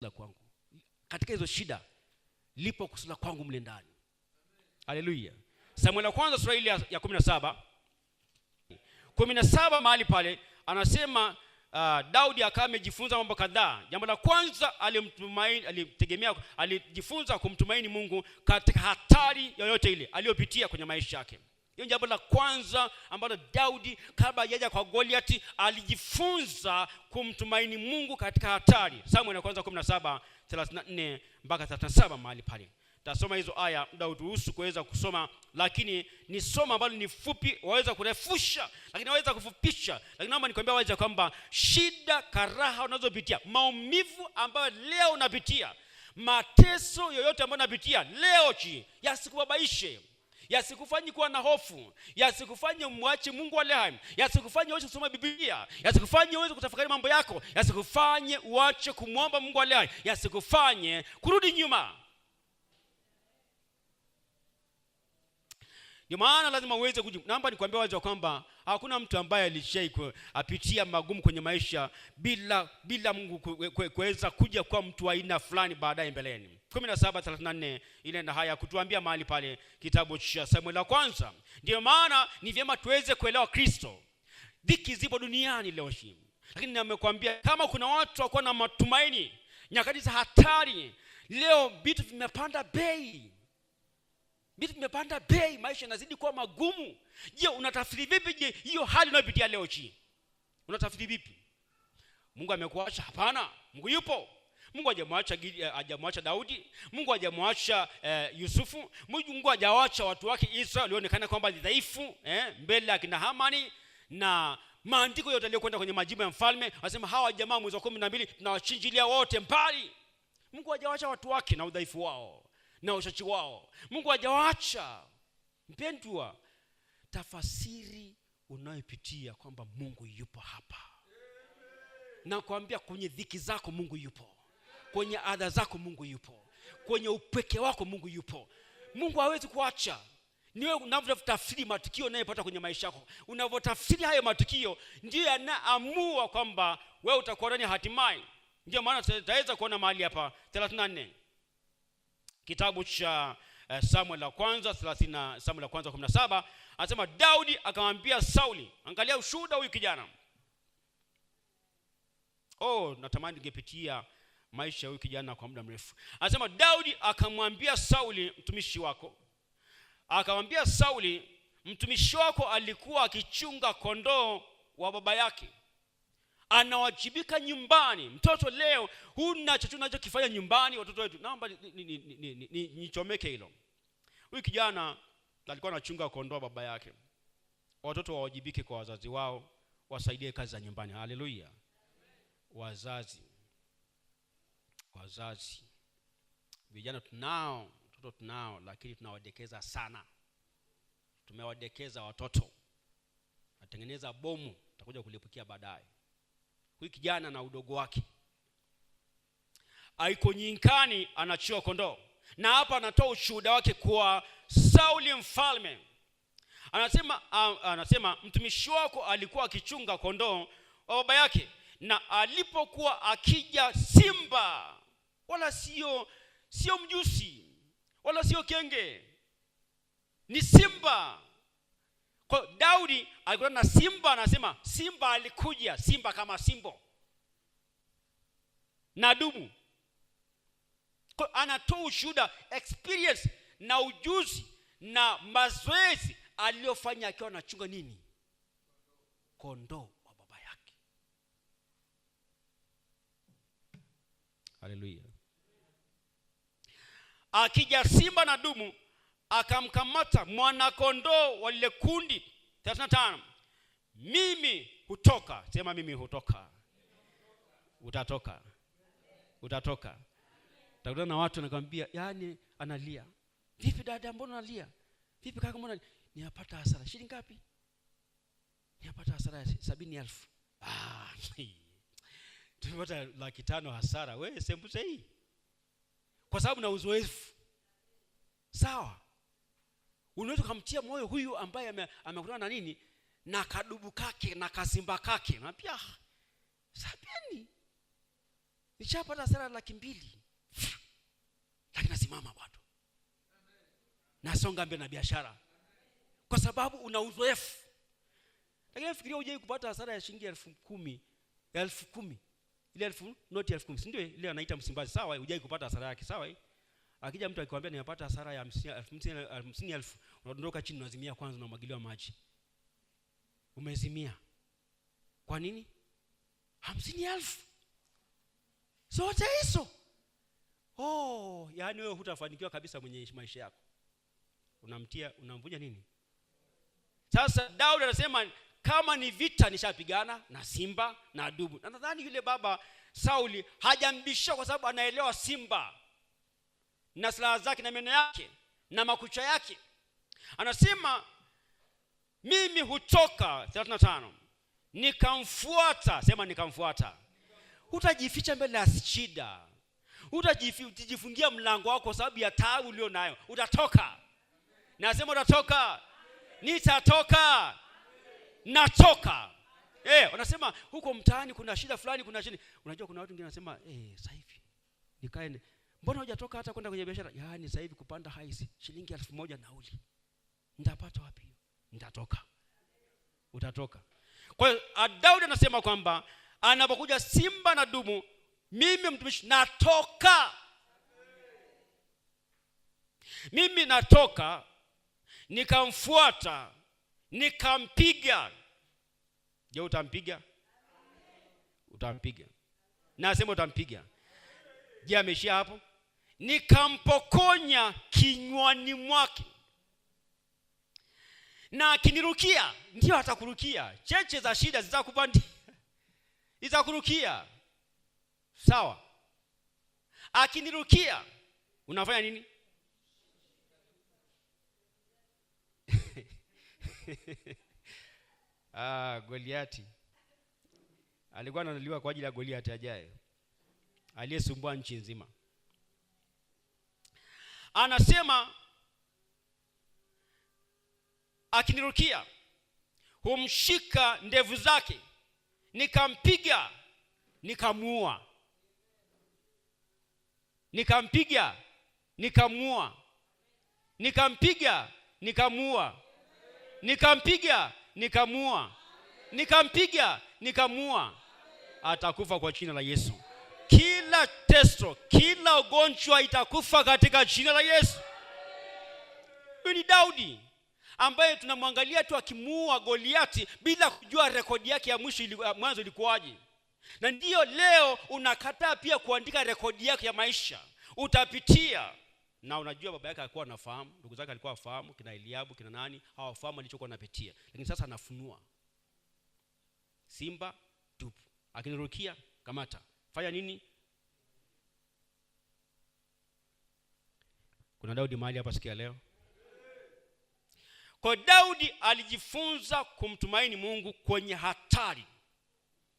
la kwangu. Katika hizo shida lipo kusudi kwangu mle ndani. Haleluya. Samueli wa kwanza sura ile ya 17 mahali pale anasema Daudi akawa amejifunza mambo kadhaa. Jambo la kwanza alijifunza kumtumaini Mungu katika hatari yoyote ile aliyopitia kwenye maisha yake. Hiyo jambo la kwanza ambalo Daudi kabla hajaja kwa Goliath alijifunza kumtumaini Mungu katika hatari. Samueli wa kwanza 17:34 mpaka 37 mahali pale. Tasoma hizo aya, muda uturuhusu kuweza kusoma, lakini ni somo ambalo ni fupi, waweza kurefusha, lakini waweza kufupisha. Lakini naomba nikwambia wazi kwamba shida, karaha unazopitia, maumivu ambayo leo unapitia, mateso yoyote ambayo unapitia leo yasikubabaishe, yasikufanye kuwa na hofu, yasikufanye umwache Mungu wa rehema, yasikufanye uache kusoma Biblia, yasikufanye uweze kutafakari mambo yako, yasikufanye uache kumwomba Mungu wa rehema, yasikufanye kurudi nyuma. Ndio maana lazima uweze naomba nikwambie wazi kwamba hakuna mtu ambaye alishapitia magumu kwenye maisha bila Mungu kuweza kuja kwa mtu wa aina fulani baadaye mbeleni. 17:34 ile na haya kutuambia mahali pale kitabu cha Samueli wa kwanza. Ndio maana ni vyema tuweze kuelewa Kristo. Dhiki zipo duniani leo hii. Lakini nimekuambia kama kuna watu wako na matumaini nyakati za hatari, leo vitu vimepanda bei. Vitu vimepanda bei, maisha yanazidi kuwa magumu. Je, unatafsiri vipi hiyo hali unayopitia leo hii? Unatafsiri vipi? Mungu amekuacha? Hapana, Mungu yupo. Mungu hajamwacha Daudi, Mungu hajamwacha Yusufu, Mungu hajawaacha watu wake Israeli walionekana kwamba ni dhaifu mbele ya kina Hamani. Na maandiko yote yaliyokwenda kwenye majibu ya mfalme wanasema hawa jamaa mwezi wa 12 tunawachinjilia wote mbali. Mungu hajawaacha watu wake na udhaifu wao na uchachi wao. Mungu hajawaacha. Mpendwa, tafasiri unayopitia kwamba Mungu yupo hapa. Na kuambia kwenye dhiki zako Mungu yupo. Kwenye adha zako Mungu yupo. Kwenye upweke wako Mungu yupo. Mungu hawezi kuacha. Ni wewe unavyotafsiri matukio unayopata kwenye maisha yako. Unavyotafsiri hayo matukio ndiyo yanaamua kwamba wewe utakuwa nani hatimaye. Ndio maana tutaweza kuona mahali hapa 34. Kitabu cha Samueli wa kwanza 30, Samueli wa kwanza 17 anasema Daudi akamwambia Sauli, angalia ushuhuda huyu kijana. Natamani ningepitia maisha ya huyu kijana kwa muda mrefu. Anasema Daudi akamwambia Sauli mtumishi wako, akamwambia Sauli mtumishi wako alikuwa akichunga kondoo wa baba yake, anawajibika nyumbani. Mtoto leo huna chochote unachokifanya nyumbani watoto wetu. Naomba nichomeke hilo. Huyu kijana alikuwa anachunga kondoo baba yake. Watoto wawajibike kwa wazazi wao, wasaidie kazi za nyumbani. Haleluya. Wazazi. Vijana tunao, watoto tunao, lakini tunawadekeza sana. Tumewadekeza watoto. Natengeneza bomu tutakuja kulipukia baadaye. Huyu kijana na udogo wake aiko nyinkani anachua kondoo. Na hapa anatoa ushuhuda wake kwa Sauli mfalme. Anasema mtumishi wako alikuwa akichunga kondoo wa baba yake, na alipokuwa akija simba, wala sio mjusi, wala sio kenge, ni simba. Kwa Daudi alikuwa na simba, anasema simba alikuja, simba kama simbo na dubu. Kwa anatoa ushuhuda, experience na ujuzi na mazoezi aliyofanya akiwa anachunga nini? Kondoo wa baba yake. Haleluya. Akija simba na dubu, akamkamata mwana kondoo wa lile kundi. 35. Mimi hutoka. Sema mimi hutoka. Utatoka. Utakutana na watu wanakuambia, yani analia. Vipi dada, mbona unalia? Vipi kaka, mbona ninapata hasara? Shilingi ngapi? Ninapata hasara 70,000. Tumepata 500,000 hasara. Wewe sembuse hii. Kwa sababu na uzoefu. Sawa. Unaweza kumtia moyo huyu ambaye amekutana na nini? Na kadubu kake na kasimba kake. Na pia sabeni. Nishapata hasara 200,000. Lakini nasimama bado. Nasonga mbele na biashara. Kwa sababu una uzoefu. Lakini fikiria uje kupata hasara ya shilingi 10,000, 10,000. Ile 1000 noti 10,000, si ndio ile anaita Msimbazi, sawa? Uje kupata hasara yake, sawa? Akija mtu akikwambia nimepata hasara ya 50,000, unadondoka chini unazimia kwanza, unamwagiliwa maji. Umezimia. Kwa nini? 50,000. Zote hizo. Yani wewe hutafanikiwa kabisa mwenye maisha yako. Unamvunja nini? Sasa Daudi anasema kama ni vita nishapigana na simba na dubu. Na nadhani yule baba Sauli hajambisha kwa sababu anaelewa simba na silaha zake na meno yake na makucha yake. Anasema mimi hutoka 35 nikamfuata. Sema nikamfuata. Hutajificha mbele ya shida. Utajifungia mlango wako sababu ya taabu ulio nayo. Utatoka. Nasema utatoka. Nitatoka. Natoka. Wanasema huko mtaani kuna shida fulani, kuna shida. Unajua kuna watu wengine wanasema sasa hivi nikae, mbona hujatoka hata kwenda kwenye biashara? Yaani sasa hivi kupanda haisi shilingi 1,000 nauli. Nitapata wapi? Nitatoka. Utatoka. Kwa hiyo Daudi anasema kwamba anapokuja simba na dubu, mimi mtumishi natoka. Mimi natoka, nikamfuata, nikampiga. Je, utampiga? Utampiga. Nasema utampiga. Je, ameshia hapo? Nikampokonya kinywani mwake. Na akinirukia, ndio atakurukia. Cheche za shida zitakupandia. Itakurukia. Sawa? Akinirukia, unafanya nini? Goliati alikuwa analiwa kwa ajili ya Goliati ajaye aliyesumbua nchi nzima. Anasema akinirukia, humshika ndevu zake, nikampiga, nikamuua. Nikampiga, nikamuua. Nikampiga, nikamuua. Nikampiga, nikamuua. Nikampiga, nikamuua. Atakufa kwa jina la Yesu. Kila testo, kila ugonjwa itakufa katika jina la Yesu. Huyu ni Daudi ambaye tunamwangalia tu akimuua Goliati bila kujua rekodi yake ya mwanzo ilikuwaje. Na ndio leo unakataa pia kuandika rekodi yake ya maisha. Utapitia. Na unajua baba yake alikuwa anafahamu, ndugu zake alikuwa afahamu, kina Eliabu, kina nani, hawafahamu alichokuwa anapitia. Lakini sasa anafunua. Simba, dubu. Akinirukia, kamata. Fanya nini? Kuna Daudi mahali hapa sikia leo. Kwa Daudi alijifunza kumtumaini Mungu kwenye hatari.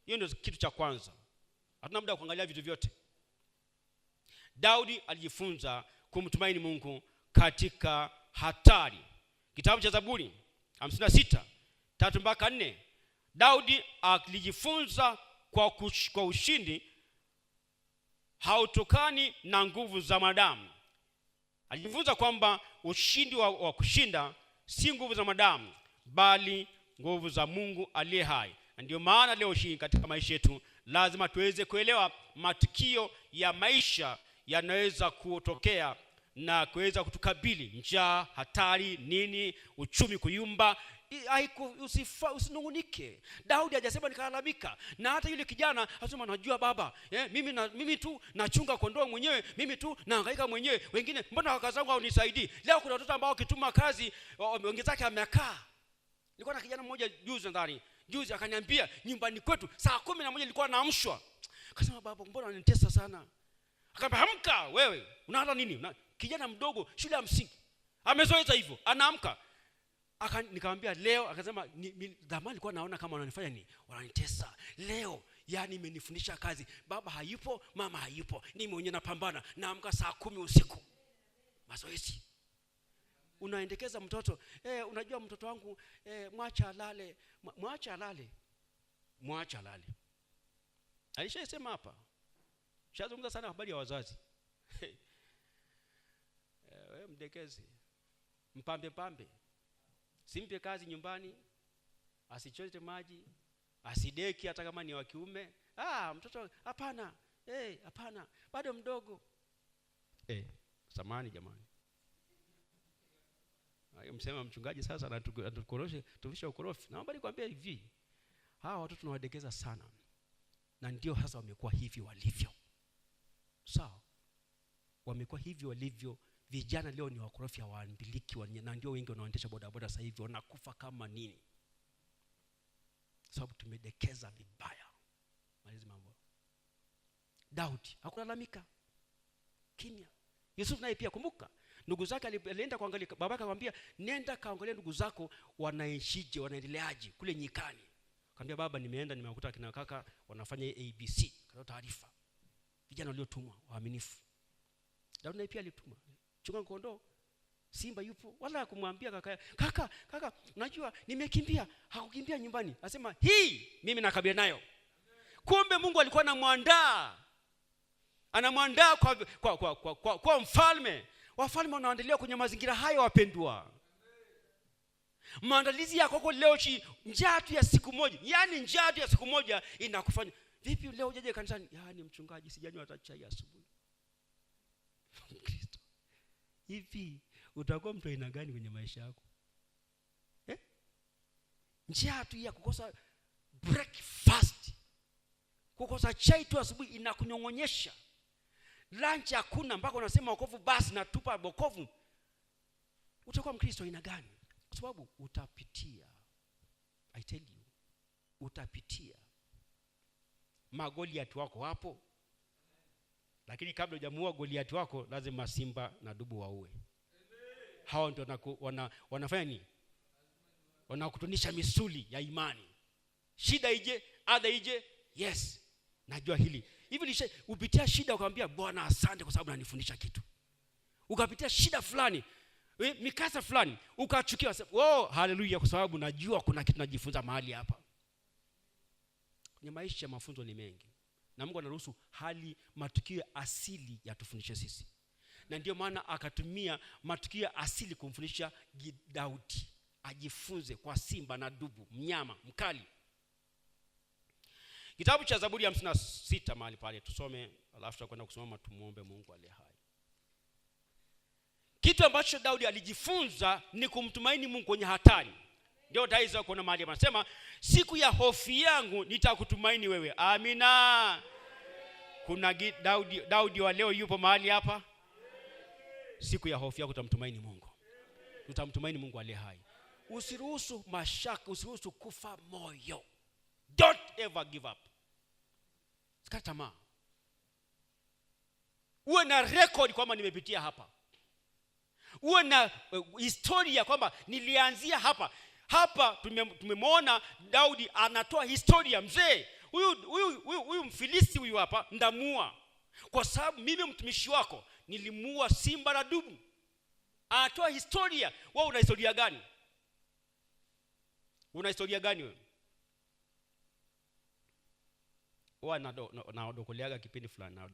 Hiyo ndio kitu cha kwanza. Hatuna muda kuangalia vitu vyote. Daudi alijifunza kumtumaini Mungu katika hatari. Kitabu cha Zaburi 56:3-4. Daudi alijifunza kwa ushindi hautokani na nguvu za wanadamu. Alijifunza kwamba ushindi wa kushinda si nguvu za wanadamu bali nguvu za Mungu aliye hai. Na ndio maana leo hii katika maisha yetu lazima tuweze kuelewa matukio ya maisha yanaweza kutokea na kuweza kutukabili. Njaa, hatari, nini, uchumi kuyumba. Usinungunike. Daudi hajasema nikalalamika. Na hata yule kijana anasema najua baba, mimi tu nachunga kondoo mwenyewe, mimi tu nahangaika mwenyewe. Wengine mbona kaka zangu haunisaidii? Leo kuna watoto ambao kituma kazi wengezake amekaa. Nilikuwa na kijana mmoja juzi akaniambia nyumbani kwetu saa 11 nilikuwa naamshwa. Akasema baba, mbona unanitesa sana? Akaniambia amka wewe, unaanza nini? Kijana mdogo shule ya msingi. Amezoea hivyo, anaamka. Nikamwambia leo, akasema zamani nilikuwa naona kama wananifanya nini? Wananitesa. Leo yani imenifundisha kazi. Baba hayupo, mama hayupo. Mimi mwenyewe napambana. Naamka saa 10 usiku. Mazoezi. Unaendekeza mtoto, unajua mtoto wangu mwacha alale. Mwacha alale. Alishasema hapa. Shazungumza sana habari ya wazazi. Wewe mdekezi, mpambe, simpe kazi nyumbani, asichote maji, asideki hata kama ni wa kiume. Mtoto hapana, hapana, bado mdogo. Samani jamani. Msema mchungaji sasa anatukoroshe, tuvisha ukorofi. Naomba nikwambie hivi, hawa watoto tunawadekeza sana. Na ndio hasa wamekuwa hivi walivyo. Sawa? Wamekuwa hivi walivyo. Vijana leo ni wakorofi, hawaambiliki, na ndio wengi wanaoendesha bodaboda sasa hivi wanakufa kama nini. Sababu tumedekeza vibaya. Malizi mambo. Daudi hakulalamika, kimya. Yusuf naye pia, kumbuka, ndugu zake alienda kuangalia, babake akamwambia nenda kaangalia ndugu zako wanaishije, wanaendeleaje kule nyikani. Akamwambia baba, nimeenda nimekuta kina kaka wanafanya ABC. Katoa taarifa. Vijana waliotumwa waaminifu. Daudi naye pia alituma. Chunga kondoo, simba yupo, wala kumwambia kaka unajua nimekimbia. Hakukimbia nyumbani, asema hii mimi nakabiliana nayo. Kumbe Mungu alikuwa anamwandaa kwa mfalme. Wafalme wanaendelea kwenye mazingira hayo, wapendwa. Maandalizi yako kwa leo njaa tu ya siku moja. Yaani njaa tu ya siku moja inakufanya vipi leo ujaje kanisani? Yaani mchungaji sijanywa hata chai asubuhi. Kristo. Hivi utakuwa mtu aina gani kwenye maisha yako? Njaa tu ya kukosa breakfast, kukosa chai tu asubuhi inakunyongonyesha. Lunch hakuna, mpaka unasema wokovu basi natupa wokovu. Utakuwa Mkristo aina gani? Kwa sababu utapitia, I tell you, utapitia. Magoliath wako wapo. Lakini kabla hujamuua Goliath wako, lazima simba na dubu waue. Hao ndio wanafanya nini? Wanakutunisha misuli ya imani. Shida ije, adha ije, yes, najua hili. Hivi upitia shida ukamwambia Bwana asante kwa sababu unanifundisha kitu. Ukapitia shida fulani, mikasa fulani, ukachukia, haleluya, kwa sababu najua kuna kitu najifunza mahali hapa. Kwenye maisha mafunzo ni mengi. Na Mungu anaruhusu hali matukio asili yatufundishe sisi. Na ndio maana akatumia matukio asili kumfundisha Daudi ajifunze kwa simba na dubu, mnyama mkali. Kitabu cha Zaburi ya 56 mahali pale tusome, alafu tutakwenda kusoma, tumuombe Mungu aliye hai. Kitu ambacho Daudi alijifunza ni kumtumaini Mungu kwenye hatari. Ndio Daudi kuna mahali anasema siku ya hofu yangu nitakutumaini wewe. Amina. Kuna Daudi wa leo yupo mahali hapa. Siku ya hofu yako utamtumaini Mungu. Utamtumaini Mungu aliye hai. Usiruhusu mashaka, usiruhusu kufa moyo. Don't ever give up. Sikata tamaa. Uwe na record kwamba nimepitia hapa. Uwe na historia kwamba nilianzia hapa. Hapa tumemwona Daudi anatoa historia. Mzee, huyu Mfilisti huyu hapa ndamua, kwa sababu mimi mtumishi wako nilimuua simba na dubu. Anatoa historia. Wewe una historia gani? Una historia gani wewe? Naodokoleaga kipindi fulani